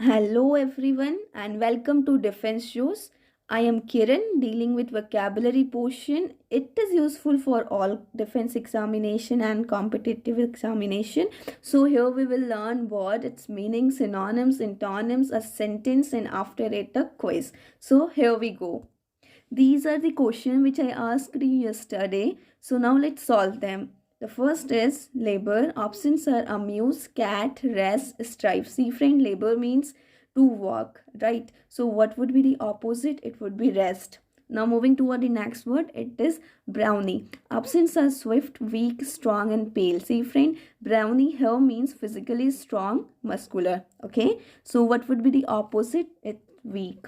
Hello everyone and welcome to Defense Shows. I am Kiran dealing with vocabulary portion. It is useful for all defense examination and competitive examination. So here we will learn what its meaning, synonyms, antonyms, a sentence and after it a quiz. So here we go. These are the questions which I asked you yesterday. So now let's solve them. The first is labor. Options are amuse, cat, rest, strive. See friend, labor means to work, right? So what would be the opposite? It would be rest. Now moving toward the next word, it is brownie. Options are swift, weak, strong and pale. See friend, brownie here means physically strong, muscular. Okay. So what would be the opposite? It's weak.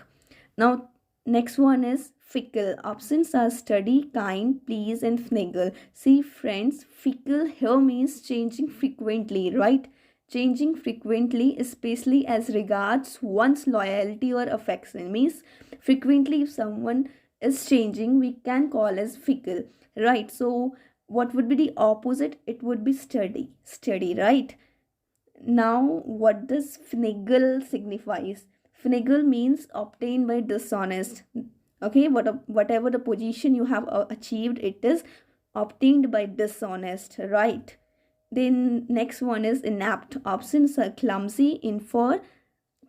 Now next one is fickle. Options are study, kind, please and sniggle. See friends, fickle here means changing frequently, right? Changing frequently, especially as regards one's loyalty or affection. Means frequently if someone is changing, we can call as fickle, right? So what would be the opposite? It would be steady. Steady, right? Now what does finigal signifies? Finigal means obtained by dishonest. Okay, whatever the position you have achieved, it is obtained by dishonest, right? Then next one is inept. Options are clumsy, infer,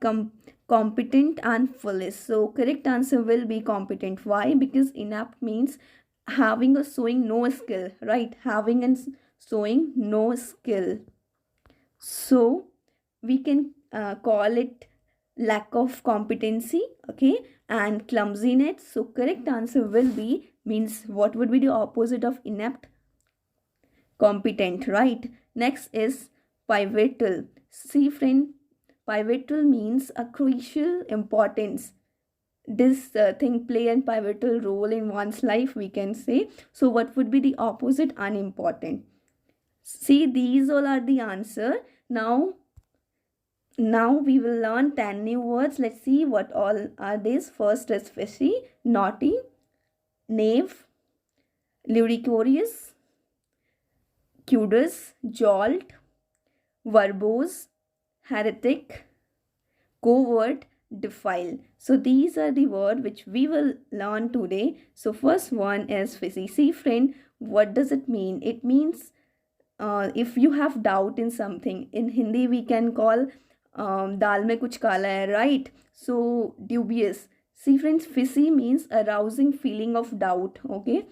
com- competent and foolish. So correct answer will be competent. Why? Because inept means having or showing no skill, right? Having and showing no skill. So we can call it lack of competency, okay, and clumsiness. So correct answer will be, means what would be the opposite of inept? Competent, right? Next is pivotal. See friend, pivotal means a crucial importance. This thing play a pivotal role in one's life, we can say. So what would be the opposite? Unimportant. See, these all are the answer. Now we will learn 10 new words. Let's see what all are these. First is fishy, naughty, knave, ludicrous, KUDOS, jolt, verbose, heretic, covert, defile. So these are the words which we will learn today. So first one is fishy. See friend, what does it mean? It means if you have doubt in something. In Hindi we can call दाल में कुछ काला है, right? So dubious. See friends, fishy means arousing feeling of doubt. Okay,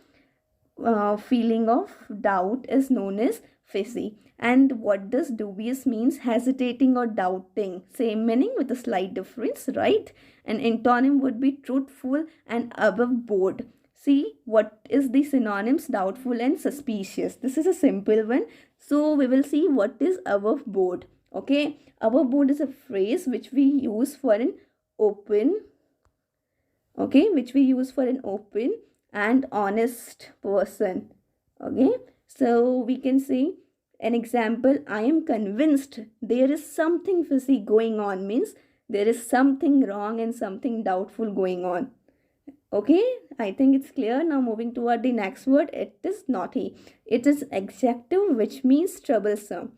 feeling of doubt is known as fishy. And what does dubious means? Hesitating or doubting. Same meaning with a slight difference, right? An antonym would be truthful and above board. See, what is the synonyms? Doubtful and suspicious. This is a simple one. So we will see what is above board. Okay, above board is a phrase which we use for an open, okay, which we use for an open and honest person. Okay, so we can say an example, I am convinced there is something fishy going on, means there is something wrong and something doubtful going on. Okay, I think it's clear. Now moving toward the next word, it is naughty. It is adjective which means troublesome.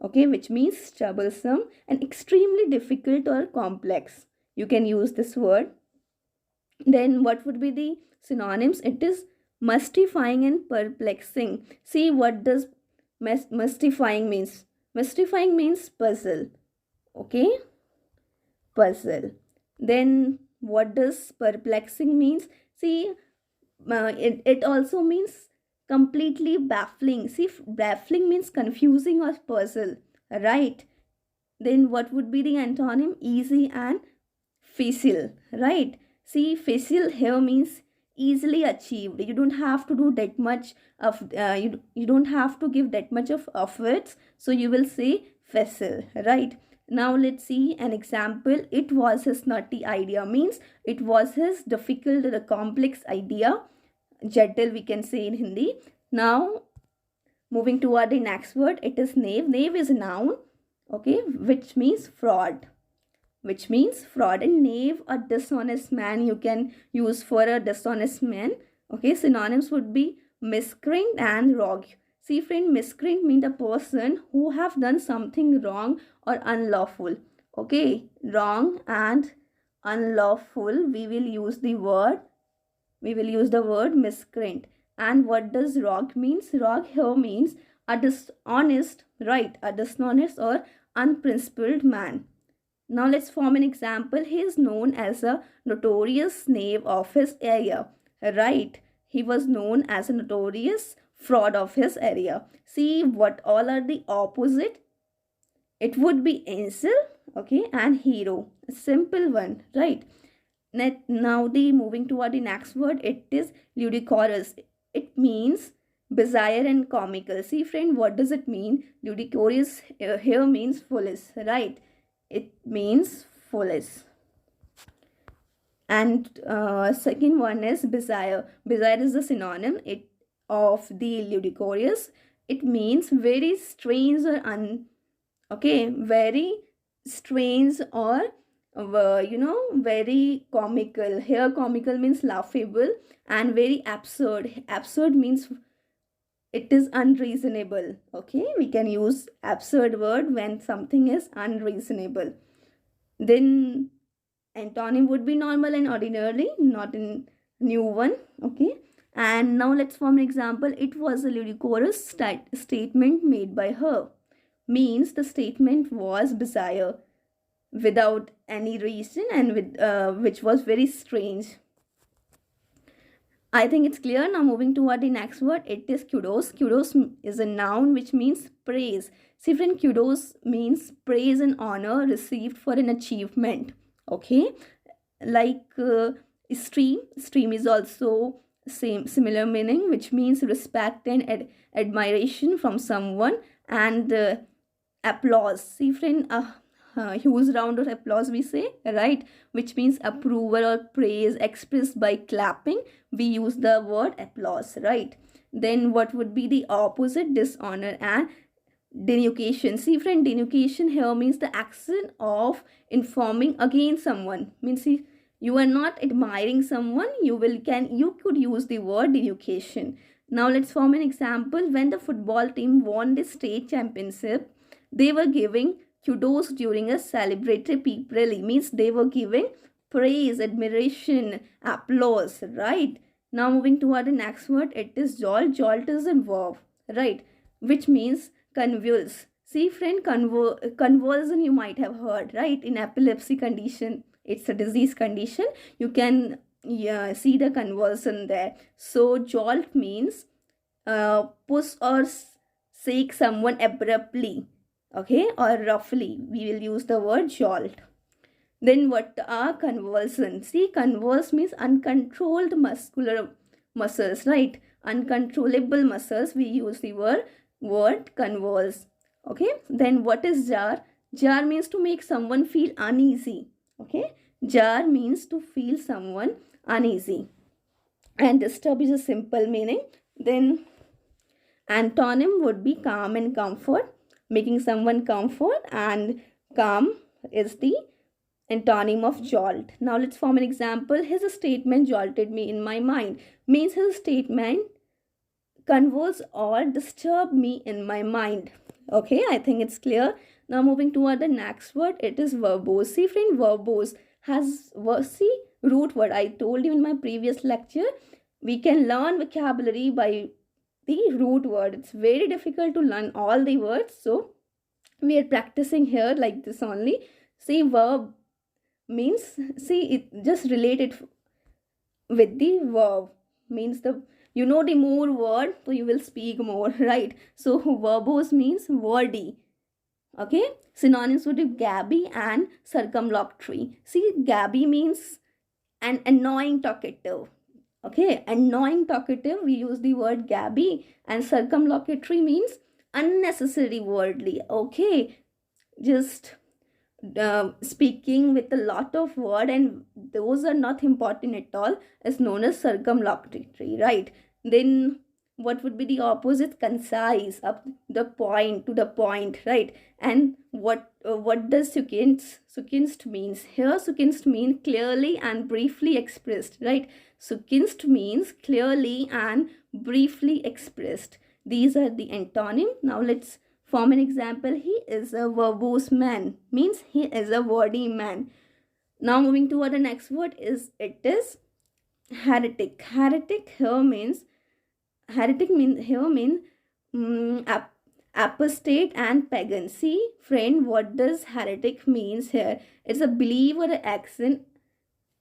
Okay, which means troublesome and extremely difficult or complex. You can use this word. Then what would be the synonyms? It is mystifying and perplexing. See, what does mystifying means? Mystifying means puzzle. Okay, puzzle. Then what does perplexing means? See, it also means completely baffling. See, baffling means confusing or puzzle, right? Then what would be the antonym? Easy and facile, right? See, facile here means easily achieved. You don't have to do that much of you don't have to give that much of efforts, so you will say facile, right? Now let's see an example. It was his nutty idea means it was his difficult or complex idea. Jatil we can say in Hindi. Now moving toward the next word, it is knave. Knave is a noun, okay, which means fraud. Which means fraud. And knave, a dishonest man, you can use for a dishonest man. Okay, synonyms would be miscreant and rogue. See friend, miscreant means a person who have done something wrong or unlawful. Okay, wrong and unlawful, we will use the word miscreant. And what does rogue means? Rogue here means a dishonest, right? A dishonest or unprincipled man. Now let's form an example. He is known as a notorious knave of his area, right? He was known as a notorious fraud of his area. See what all are the opposite? It would be angel, okay, and hero. A simple one, right? Now the moving toward the next word, it is ludicrous. It means bizarre and comical. See friend, what does it mean? Ludicrous here means foolish, right? It means foolish. And second one is bizarre. Bizarre is the synonym of the ludicrous. It means very strange or very strange or very comical. Here comical means laughable, and very absurd. Absurd means it is unreasonable. Okay, we can use absurd word when something is unreasonable. Then antonym would be normal and ordinary, not in new one. Okay, and now let's form an example. It was a ludicrous statement made by her. Means the statement was bizarre, without any reason, and which was very strange. I think it's clear. Now moving toward the next word, it is KUDOS. KUDOS is a noun which means praise. See friend, KUDOS means praise and honor received for an achievement. Okay, like esteem. Esteem is also similar meaning, which means respect and admiration from someone. And applause. See friend, huge round of applause we say, right? Which means approval or praise expressed by clapping. We use the word applause, right? Then what would be the opposite? Dishonor and denunciation. See friend, denunciation here means the action of informing against someone. Means you are not admiring someone, you could use the word denunciation. Now let's form an example. When the football team won the state championship, they were giving KUDOS during a celebratory peep rally. Means they were giving praise, admiration, applause, right? Now moving toward the next word, it is jolt. Jolt is a verb, right? Which means convulse. See friend, convulsion you might have heard, right? In epilepsy condition, it's a disease condition. You can see the convulsion there. So jolt means push or shake someone abruptly, okay, or roughly. We will use the word jolt. Then what are convulsions? See, convulse means uncontrolled muscular muscles, right? Uncontrollable muscles. We use the word convulse. Okay. Then what is jar? Jar means to make someone feel uneasy. Okay. Jar means to feel someone uneasy. And disturb is a simple meaning. Then antonym would be calm and comfort, making someone comfort, and calm is the antonym of jolt. Now let's form an example. His statement jolted me in my mind. Means his statement convulsed or disturbed me in my mind. Okay, I think it's clear. Now moving toward the next word, it is verbose. See friend, verbose has root word. I told you in my previous lecture, we can learn vocabulary by the root word. It's very difficult to learn all the words, so we are practicing here like this only. See, verb means, see, it just related with the verb. Means the the more word, so you will speak more, right? So verbose means wordy. Okay, synonyms would be gabby and circumlocutory. See, gabby means an annoying talkative. Okay, annoying talkative, we use the word gabby. And circumlocutory means unnecessary worldly. Okay, just speaking with a lot of word, and those are not important at all, is known as circumlocutory, right? Then what would be the opposite? Concise, up the point, to the point, right? And what does succinct means? Here succinct means clearly and briefly expressed, right? Succinct means clearly and briefly expressed. These are the antonym. Now let's form an example. He is a verbose man, means he is a wordy man. Now moving toward the next word is it is heretic. Heretic means apostate and pagan. See friend, what does heretic means here? It's a believer or action,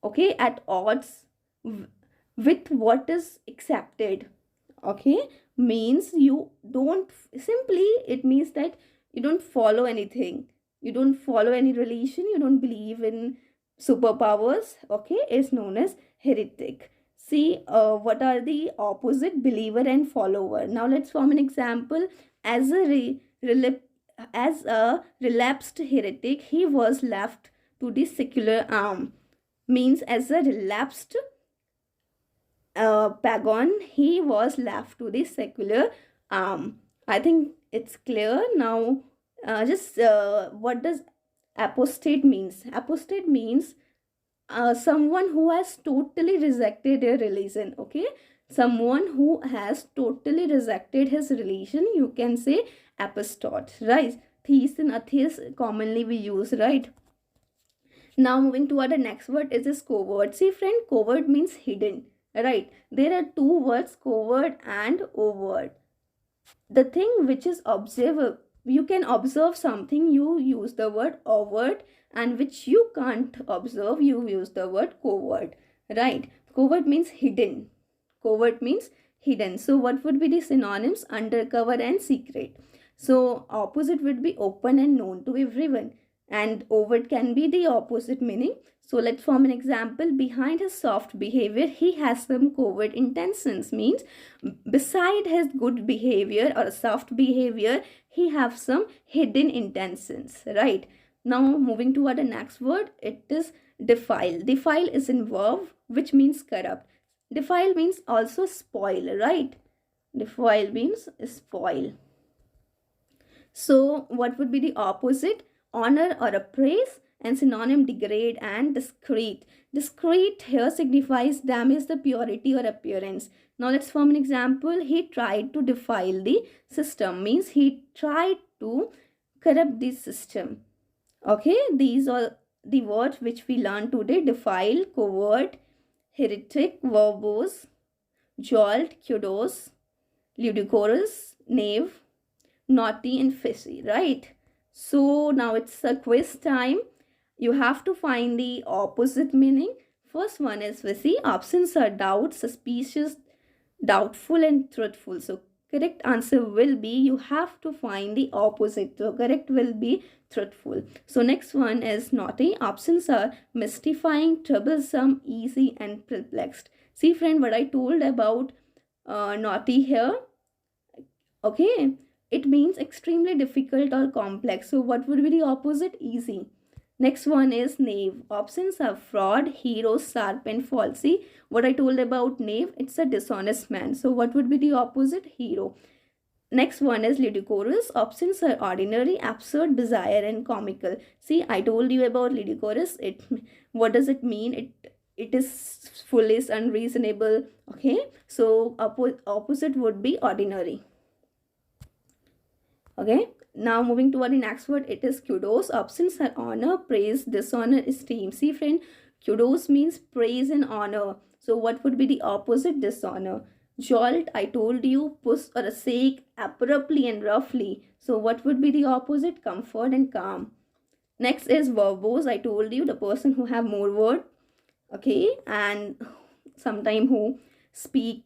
okay, at odds with what is accepted. Okay, means you don't, simply it means that you don't follow anything, you don't follow any religion, you don't believe in superpowers. Okay, is known as heretic. See, what are the opposite? Believer and follower. Now let's form an example. As a relapsed heretic, he was left to the secular arm. Means as a relapsed pagan, he was left to the secular arm. I think it's clear now. What does apostate means? Apostate means someone who has totally rejected their religion. Okay, someone who has totally rejected his religion, you can say apostate, right? Theist and atheist commonly we use, right? Now moving toward the next word is covert. See friend, covert means hidden, right? There are two words, covert and overt. The thing which is observable, you can observe something, you use the word overt, and which you can't observe, you use the word covert, right? Covert means hidden. Covert means hidden. So what would be the synonyms? Undercover and secret. So opposite would be open and known to everyone, and overt can be the opposite meaning. So let's form an example. Behind his soft behavior, he has some covert intentions. Means beside his good behavior or soft behavior, he has some hidden intentions, right? Now moving toward the next word, it is defile. Defile is in verb, which means corrupt. Defile means also spoil, right? Defile means spoil. So what would be the opposite? Honor or a praise, and synonym degrade and discreet. Discreet here signifies damage the purity or appearance. Now let's form an example. He tried to defile the system, means he tried to corrupt the system. Okay, these are the words which we learned today: defile, covert, heretic, verbose, jolt, KUDOS, ludicrous, knave, naughty, and fishy, right? So now it's a quiz time. You have to find the opposite meaning. First one is fishy. Options are doubt, suspicious, doubtful, and truthful. So correct answer will be, you have to find the opposite. So correct will be truthful. So next one is naughty. Options are mystifying, troublesome, easy, and perplexed. See friend, what I told about naughty here. Okay, it means extremely difficult or complex. So what would be the opposite? Easy. Next one is knave. Options are fraud, hero, sharp, and false. See what I told about knave, it's a dishonest man. So what would be the opposite? Hero. Next one is ludicrous. Options are ordinary, absurd, bizarre, and comical. See, I told you about ludicrous. What does it mean? It is foolish, unreasonable. Okay, so opposite would be ordinary. Okay, now moving toward the next word, it is KUDOS. Options are honor, praise, dishonor, esteem. See friend, KUDOS means praise and honor. So what would be the opposite? Dishonor. Jolt, I told you, push or a shake abruptly and roughly. So what would be the opposite? Comfort and calm. Next is verbose. I told you, the person who have more word, okay, and sometime who speak